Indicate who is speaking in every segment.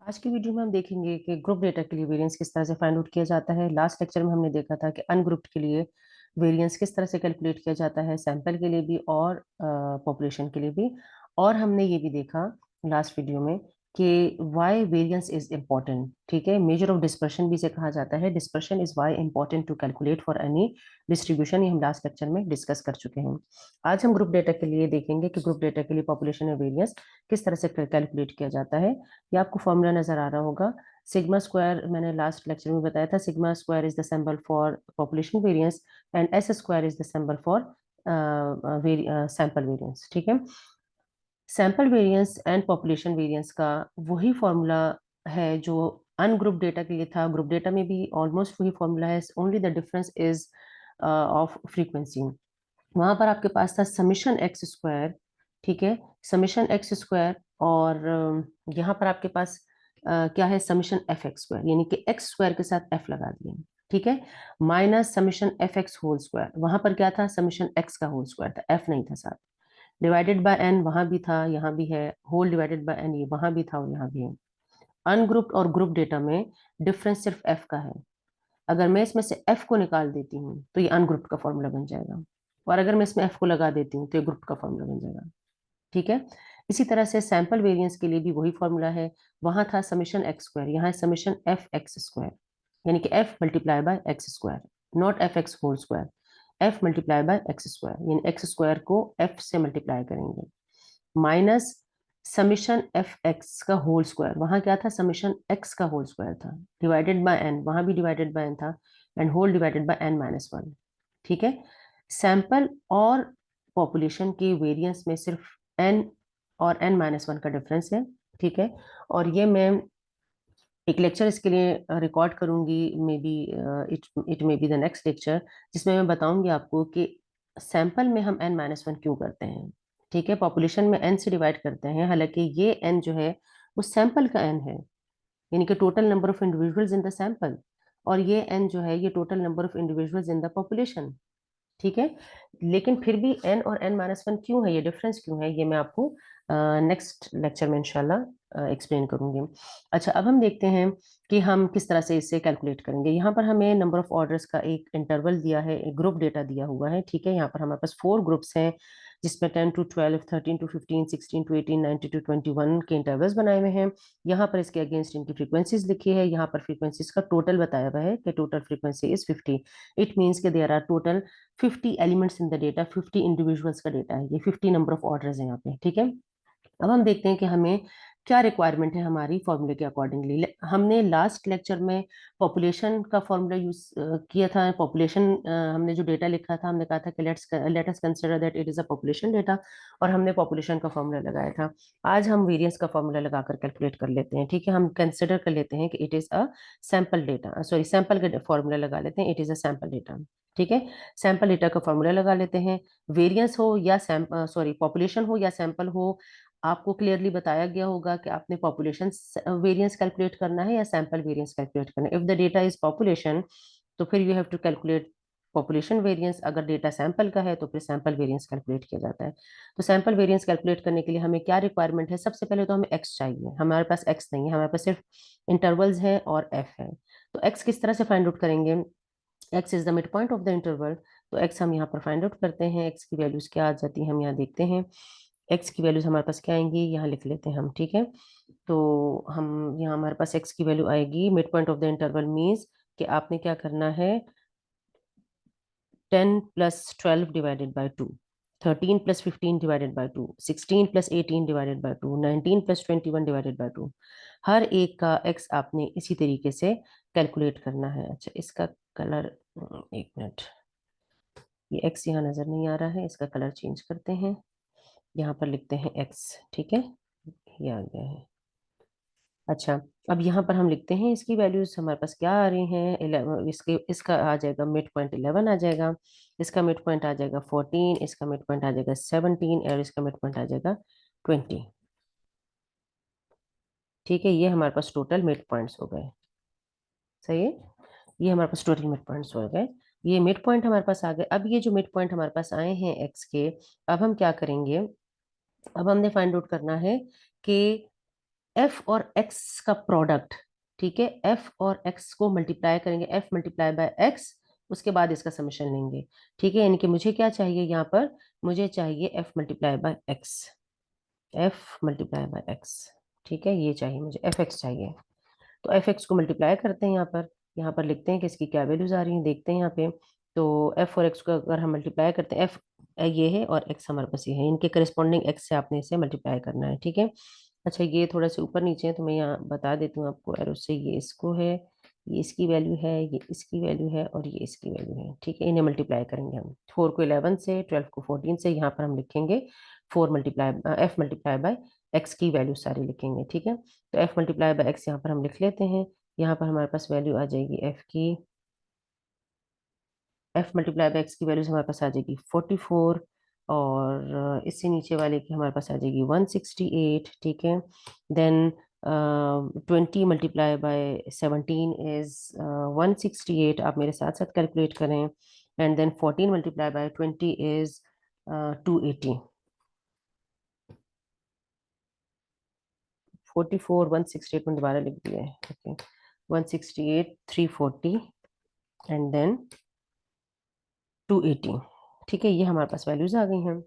Speaker 1: आज की वीडियो में हम देखेंगे कि ग्रुप डेटा के लिए वेरिएंस किस तरह से फाइंड आउट किया जाता है। लास्ट लेक्चर में हमने देखा था कि अनग्रुप्ड के लिए वेरिएंस किस तरह से कैलकुलेट किया जाता है, सैंपल के लिए भी और पॉपुलेशन के लिए भी। और हमने ये भी देखा लास्ट वीडियो में कि वाई वेरिएंस इज इम्पोर्टेंट। ठीक है, मेजर ऑफ डिस्पर्शन भी इसे कहा जाता है। Dispersion is why important to calculate for any distribution, ये हम लास्ट लेक्चर में डिस्कस कर चुके हैं। आज हम ग्रुप डेटा के लिए देखेंगे कि ग्रुप डेटा के लिए पॉपुलेशन और वेरिएंस किस तरह से कैलकुलेट किया जाता है। ये आपको फॉर्मूला नजर आ रहा होगा। सिग्मा स्क्वायर मैंने लास्ट लेक्चर में बताया था, sigma square is the symbol for population variance and S square is the symbol for sample variance. ठीक है, sample variance and population variance का वही फॉर्मूला है जो अनग्रुप डेटा के लिए था। ग्रुप डेटा में भी ऑलमोस्ट वही फॉर्मूला है, only the difference is of frequency. वहां पर आपके पास था समीशन एक्स स्क्वायर। ठीक है, समीशन एक्स स्क्वायर, और यहाँ पर आपके पास क्या है, समीशन एफ एक्स स्क्वायर, यानी कि एक्स स्क्वायर के साथ एफ लगा दिए। ठीक है, minus summation f x whole square, वहां पर क्या था, समीशन एक्स का होल स्क्वायर था, एफ नहीं था साथ। डिवाइडेड बाय एन, वहां भी था यहाँ भी है, होल डिवाइडेड बाय एन, ये वहां भी था और यहाँ भी है। अनग्रुप्ड और ग्रुप डेटा में डिफरेंस सिर्फ एफ का है। अगर मैं इसमें से एफ को निकाल देती हूँ तो ये अनग्रुप्ड का फॉर्मूला बन जाएगा, और अगर मैं इसमें एफ को लगा देती हूँ तो ये ग्रुप का फॉर्मूला बन जाएगा। ठीक है, इसी तरह से सैंपल वेरिएंस के लिए भी वही फॉर्मूला है। वहां था समीशन एक्स स्क्वायर, यहाँ है समीशन एफ एक्स स्क्वायर, यानी कि f multiply by x square, not f x whole square. F multiply by x square, यानी एक्स स्क्वायर को एफ से मल्टीप्लाई करेंगे, माइनस समीशन एफ एक्स का होल स्क्वायर, वहां क्या था, समीशन एक्स का होल स्क्वायर था, डिवाइडेड बाय एन, वहां भी डिवाइडेड बाय एन था, and whole divided by n minus one. ठीक है, सैंपल और पॉपुलेशन के वेरिएंस में सिर्फ एन और एन माइनस वन का डिफरेंस है। ठीक है, और ये मैं एक लेक्चर इसके लिए रिकॉर्ड करूंगी, may be it it may be the next lecture, जिसमें मैं बताऊंगी आपको कि सैंपल में हम एन माइनस वन क्यों करते हैं। ठीक है, पॉपुलेशन में एन से डिवाइड करते हैं, हालांकि ये एन जो है वो सैंपल का एन है, यानी कि total number of individuals in the sample, और ये एन जो है ये total number of individuals in the population. ठीक है, लेकिन फिर भी एन और एन माइनस वन क्यों है, ये डिफरेंस क्यों है, ये मैं आपको नेक्स्ट लेक्चर में इंशाल्लाह एक्सप्लेन करूंगी। अच्छा, अब हम देखते हैं कि हम किस तरह से इसे कैलकुलेट करेंगे। यहाँ पर हमें नंबर ऑफ ऑर्डर्स का एक इंटरवल दिया है, एक ग्रुप डेटा दिया हुआ है। ठीक है, यहाँ पर हमारे पास 4 ग्रुप्स हैं, जिसमें 10 to 12, 13 to 15, 16 to 18, 19 to 21 के इंटरवल्स बनाए हुए हैं। यहाँ पर इसके अगेंस्ट इनकी फ्रीक्वेंसीज लिखी है, यहाँ पर फ्रीक्वेंसीज का टोटल बताया हुआ है कि total frequency is 50। It means के there are total 50 elements in the data, 50 individuals का डेटा है ये, 50 नंबर ऑफ ऑर्डर्स है यहाँ पे। ठीक है, अब हम देखते हैं कि हमें क्या रिक्वायरमेंट है हमारी फॉर्मूले के अकॉर्डिंगली। हमने लास्ट लेक्चर में पॉपुलेशन का फॉर्मूला यूज किया था। पॉपुलेशन हमने जो डेटा लिखा था, हमने कहा था कि let us consider that it is a population data, और हमने पॉपुलेशन का फॉर्मूला लगाया था। आज हम वेरिएंस का फॉर्मूला लगाकर कैलकुलेट कर लेते हैं। ठीक है, हम कंसिडर कर लेते हैं कि it is a sample data, sorry sample का फॉर्मूला लगा लेते हैं, it is a sample data. ठीक है, सैंपल डेटा का फॉर्मूला लगा लेते हैं। वेरिएंस हो या सॉरी पॉपुलेशन हो या सैंपल हो, आपको क्लियरली बताया गया होगा कि आपने पॉपुलेशन वेरिएंस कैलकुलेट करना है या सैंपल वेरिएंस कैलकुलेट करना है। If the data is population तो फिर you have to calculate population variance, अगर डेटा सैंपल का है तो फिर सैंपल वेरिएंस कैलकुलेट किया जाता है। तो सैंपल वेरिएंस कैलकुलेट करने के लिए हमें क्या रिक्वायरमेंट है, सबसे पहले तो हमें एक्स चाहिए, हमारे पास एक्स नहीं है, हमारे पास सिर्फ इंटरवल्स हैं और एफ है। तो एक्स किस तरह से फाइंड आउट करेंगे, x is the mid point of the interval, तो एक्स हम यहाँ पर फाइंड आउट करते हैं। एक्स की वैल्यूज क्या आ जाती है हम यहाँ देखते हैं। एक्स की वैल्यूज हमारे पास क्या आएंगी, यहाँ लिख लेते हैं हम। ठीक है, तो हम यहाँ हमारे पास एक्स की वैल्यू आएगी, mid point of the interval means कि आपने क्या करना है, 10 + 12 divided by 2, 13 + 15 divided by 2, 16 + 18 divided by 2, 19 + 21 divided by 2, हर एक का एक्स आपने इसी तरीके से कैलकुलेट करना है। अच्छा, इसका कलर, एक मिनट, ये एक्स यहाँ नजर नहीं आ रहा है, इसका कलर चेंज करते हैं, यहाँ पर लिखते हैं एक्स। ठीक है, ये आ गया है। अच्छा, अब यहाँ पर हम लिखते हैं इसकी वैल्यूज हमारे पास क्या आ रही हैं, 11, इसके इसका आ जाएगा मिड पॉइंट 11 आ जाएगा, इसका मिड पॉइंट आ जाएगा 14, इसका मिड पॉइंट आ जाएगा 17, और इसका मिड पॉइंट आ जाएगा 20। ठीक है, ये हमारे पास टोटल मिड पॉइंट्स हो गए। सही है, ये हमारे पास टोटल मिड पॉइंट्स हो गए, ये मिड पॉइंट हमारे पास आ गए। अब ये जो मिड पॉइंट हमारे पास आए हैं एक्स के, अब हम क्या करेंगे, अब हमने फाइंड आउट करना है कि एफ और एक्स का प्रोडक्ट, ठीक है, एफ और एक्स को मल्टीप्लाई करेंगे, एफ मल्टीप्लाई बाय एक्स, उसके बाद इसका समेशन लेंगे, ठीक है। यानी कि मुझे क्या चाहिए यहाँ पर, मुझे चाहिए F multiply by x, F multiply by x, ठीक है, ये चाहिए मुझे, एफ एक्स चाहिए। तो एफ एक्स को मल्टीप्लाई करते हैं यहाँ पर लिखते हैं कि इसकी क्या वैल्यूज आ रही हैं, देखते हैं यहाँ पे। तो एफ और एक्स को अगर हम मल्टीप्लाई करते हैं, एफ ये है और एक्स हमारे पास ये है, इनके करस्पॉन्डिंग एक्स से आपने इसे मल्टीप्लाई करना है, ठीक है। अच्छा, ये थोड़ा सा ऊपर नीचे है तो मैं यहाँ बता देती हूँ आपको एरो से, ये इसको है, ये इसकी वैल्यू है, ये इसकी वैल्यू है और ये इसकी वैल्यू है, ठीक है। इन्हें मल्टीप्लाई करेंगे हम, 4 को 11 से, 12 को 14 से, यहाँ पर हम लिखेंगे 4 multiply F multiply by x की वैल्यू सारी लिखेंगे, ठीक है। तो एफ मल्टीप्लाई बाय एक्स यहाँ पर हम लिख लेते हैं, यहाँ पर हमारे पास वैल्यू आ जाएगी एफ की, एफ मल्टीप्लाई बाय एक्स की वैल्यूज हमारे पास आ जाएगी 44, और इससे नीचे वाले की हमारे पास आ जाएगी 168, ठीक है। देन 20 मल्टीप्लाई बाय 17 इज 168, आप मेरे साथ साथ कैलकुलेट करें। And then 14 multiply by 20 is 280, 44 168 में दोबारा लिख दिया है, ओके, 168 340 एंड देन 280, ठीक है। ये हमारे पास वैल्यूज आ गई हैं,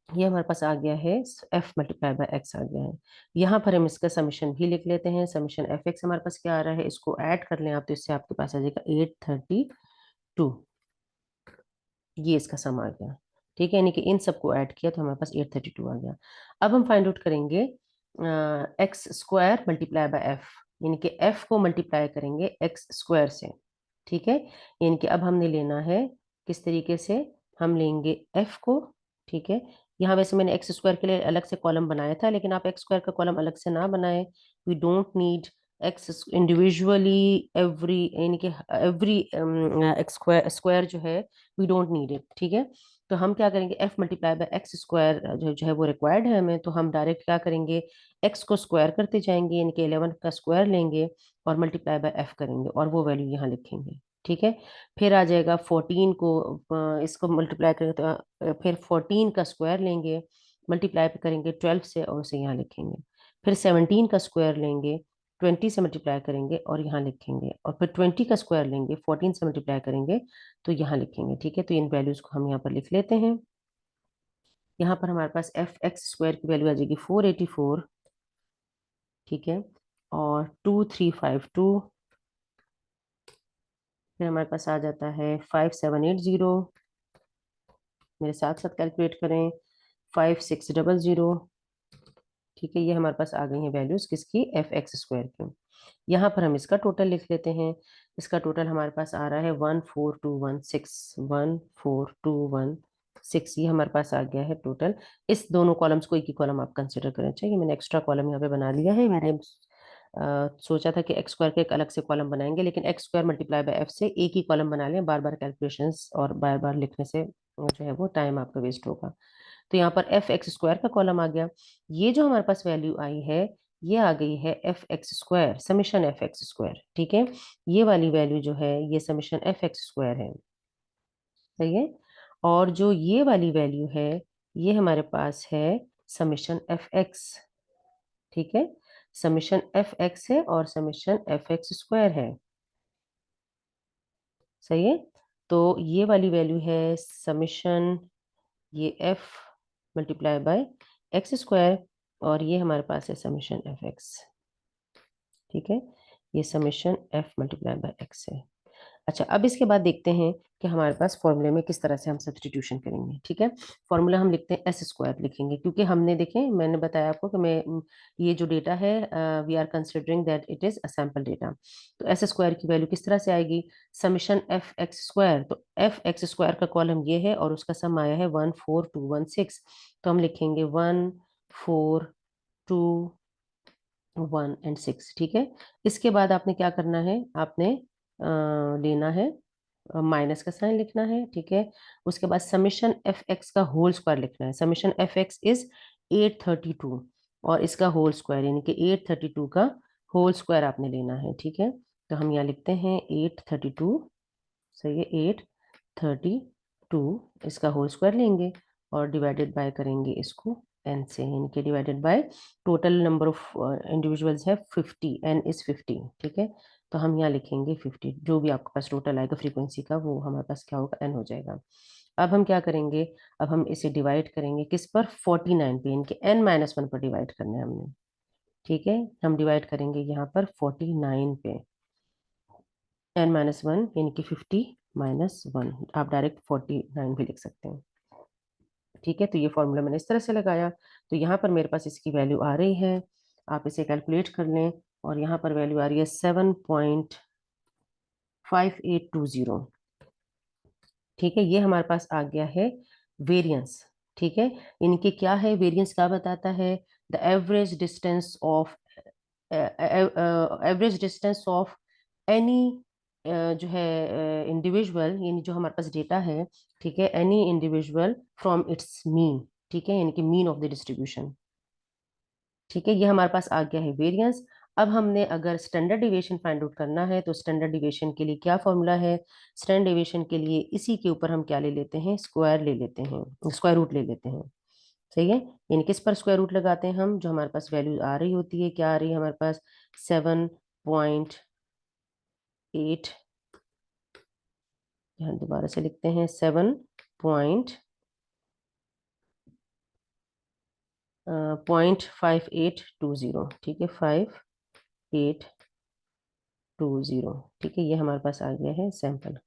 Speaker 1: ये हमारे पास आ गया है, एफ मल्टीप्लाई बाय एक्स आ गया है। यहाँ पर हम इसका समीशन भी लिख लेते हैं, समीशन एफ एक्स हमारे पास क्या आ रहा है, इसको ऐड कर लें आप तो इससे आपके पास आ जाएगा 832, ये इसका सम आ गया, ठीक है। यानी कि इन सबको ऐड किया तो हमारे पास 832 आ गया। अब हम फाइंड आउट करेंगे x square multiply by F, यानी कि एफ को मल्टीप्लाई करेंगे एक्स स्क्वायर से, ठीक है। यानी कि अब हमने लेना है किस तरीके से, हम लेंगे एफ को, ठीक है। यहाँ वैसे मैंने एक्स स्क्वायर के लिए अलग से कॉलम बनाया था, लेकिन आप एक्स स्क्वायर का कॉलम अलग से ना बनाए, we don't need x individually, every यानी कि एवरी एक्स स्क्वायर स्क्वायर जो है, वी डोंट नीड इट, ठीक है। तो हम क्या करेंगे, F multiply by x square जो है वो रिक्वायर्ड है हमें, तो हम डायरेक्ट क्या करेंगे, एक्स को स्क्वायर करते जाएंगे, यानी कि 11 का स्क्वायर लेंगे और मल्टीप्लाई बाय एफ करेंगे और वो वैल्यू यहाँ लिखेंगे, ठीक है। फिर आ जाएगा 14 को इसको मल्टीप्लाई करेंगे तो फिर 14 का स्क्वायर लेंगे, मल्टीप्लाई करेंगे 12 से और उसे यहाँ लिखेंगे। फिर 17 का स्क्वायर लेंगे, 20 से मल्टीप्लाई करेंगे और यहाँ लिखेंगे, और फिर 20 का स्क्वायर लेंगे, 14 से मल्टीप्लाई करेंगे तो यहाँ लिखेंगे, ठीक है। तो इन वैल्यूज को हम यहाँ पर लिख लेते हैं। यहाँ पर हमारे पास एफ एक्स स्क्वायर की वैल्यू आ जाएगी 484, ठीक है, और 2352, फिर हमारे पास आ जाता है 5780, मेरे साथ साथ कैलकुलेट करें, 5600, ठीक है। ये हमारे पास आ गई हैं वैल्यूज किसकी, एफ एक्स स्क्वायर की। यहाँ पर हम इसका टोटल लिख लेते हैं, इसका टोटल हमारे पास आ रहा है 14216, 14216, ये हमारे पास आ गया है टोटल। इस दोनों कॉलम्स को एक ही कॉलम आप कंसिडर करें, चाहिए मैंने एक्स्ट्रा कॉलम यहाँ पे बना लिया है, मैंने सोचा था कि एक्स स्क्वायर का एक अलग से कॉलम बनाएंगे, लेकिन x square multiply by F से एक ही कॉलम बना लें, बार बार कैलकुलेशंस और बार बार लिखने से जो है वो टाइम आपका वेस्ट होगा। तो यहाँ पर एफ एक्स स्क्वायर का कॉलम आ गया, ये जो हमारे पास वैल्यू आई है ये आ गई है F x square, summation f x square, ठीक है। ये वाली वैल्यू जो है ये समीशन एफ एक्स स्क्वायर है, सही है। और जो ये वाली वैल्यू है ये हमारे पास है समीशन एफ एक्स, ठीक है। समीशन एफ एक्स है और समीशन एफ एक्स स्क्वायर है, सही है। तो ये वाली वैल्यू है समीशन, ये F multiply by x square, और ये हमारे पास है समीशन एफ एक्स, ठीक है। ये summation F multiply by x है। अच्छा, अब इसके बाद देखते हैं कि हमारे पास फॉर्मूले में किस तरह से हम सब्स्टिट्यूशन करेंगे, ठीक है। फॉर्मूला हम लिखते हैं एस स्क्वायर लिखेंगे, क्योंकि हमने देखें मैंने बताया आपको कि मैं ये जो डेटा है we are considering that it is a sample data. तो एस स्क्वायर की वैल्यू किस तरह से आएगी, समीशन एफ एक्स स्क्वायर, तो एफ एक्स स्क्वायर का कॉलम ये है और उसका सम आया है 14216, तो हम लिखेंगे 14216, ठीक है। इसके बाद आपने क्या करना है, आपने लेना है माइनस का साइन लिखना है, ठीक है। उसके बाद समीशन एफ एक्स का होल स्क्वायर लिखना है, समीशन एफ एक्स इज 832 और इसका होल स्क्वायर यानी कि 832 का होल स्क्वायर आपने लेना है, ठीक है। तो हम यहाँ लिखते हैं 832, सही है, 832 इसका होल स्क्वायर लेंगे और डिवाइडेड बाय करेंगे इसको n से, इनके divided by total number of individuals है 50, n इज 50, ठीक है। तो हम यहाँ लिखेंगे 50, जो भी आपके पास टोटल आएगा फ्रीक्वेंसी का वो हमारे पास क्या होगा, n हो जाएगा। अब हम क्या करेंगे, अब हम इसे डिवाइड करेंगे किस पर, 49 पे, इनके n-1 पर डिवाइड करना है हमने, ठीक है। हम डिवाइड करेंगे यहाँ पर 49 पे, n-1 यानी कि 50-1, आप डायरेक्ट 49 भी लिख सकते हैं, ठीक है। तो ये फॉर्मूला मैंने इस तरह से लगाया, तो यहाँ पर मेरे पास इसकी वैल्यू आ रही है, आप इसे कैलकुलेट कर लें, और यहाँ पर वैल्यू आ रही है 7.5820, ठीक है। ये हमारे पास आ गया है वेरियंस, ठीक है। इनके क्या है, वेरियंस क्या बताता है, the average distance of average distance of any जो है इंडिविजुअल, यानी जो हमारे पास डेटा है, ठीक है, any individual from its mean, ठीक है, यानी कि मीन ऑफ द डिस्ट्रीब्यूशन, ठीक है। ये हमारे पास आ गया है वेरियंस। अब हमने अगर स्टैंडर्ड डिविएशन फाइंड आउट करना है, तो स्टैंडर्ड डिविएशन के लिए क्या फॉर्मूला है, स्टैंडर्ड डिविएशन के लिए इसी के ऊपर हम क्या ले लेते हैं, स्क्वायर ले लेते हैं, स्क्वायर रूट ले लेते हैं, सही है। यानी किस पर स्क्वायर रूट लगाते हैं हम, जो हमारे पास वैल्यू आ रही होती है, क्या आ रही है हमारे पास, 7.8, यहाँ दोबारा से लिखते हैं 7.5820, ठीक है, 5820, ठीक है। ये हमारे पास आ गया है सैंपल,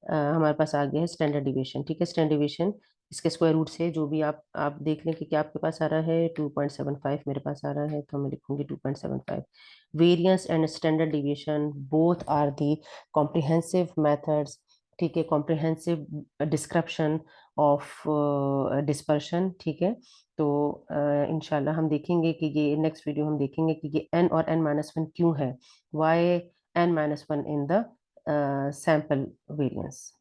Speaker 1: हमारे पास आ गया है स्टैंडर्ड डिविएशन, ठीक है। स्टैंडर्ड डिविएशन इसके स्क्वायर रूट से जो भी आप देख लें कि क्या आपके पास आ रहा है, 2.75 मेरे पास आ रहा है, तो मैं लिखूंगी 2.75। Variance and standard deviation both are the comprehensive methods, ठीक है, कॉम्प्रिहेंसिव डिस्क्रिप्शन ऑफ डिस्पर्शन, ठीक है। तो इंशाल्लाह हम देखेंगे कि ये नेक्स्ट वीडियो हम देखेंगे कि ये n और n-1 क्यों है, why n-1 in the sample variance।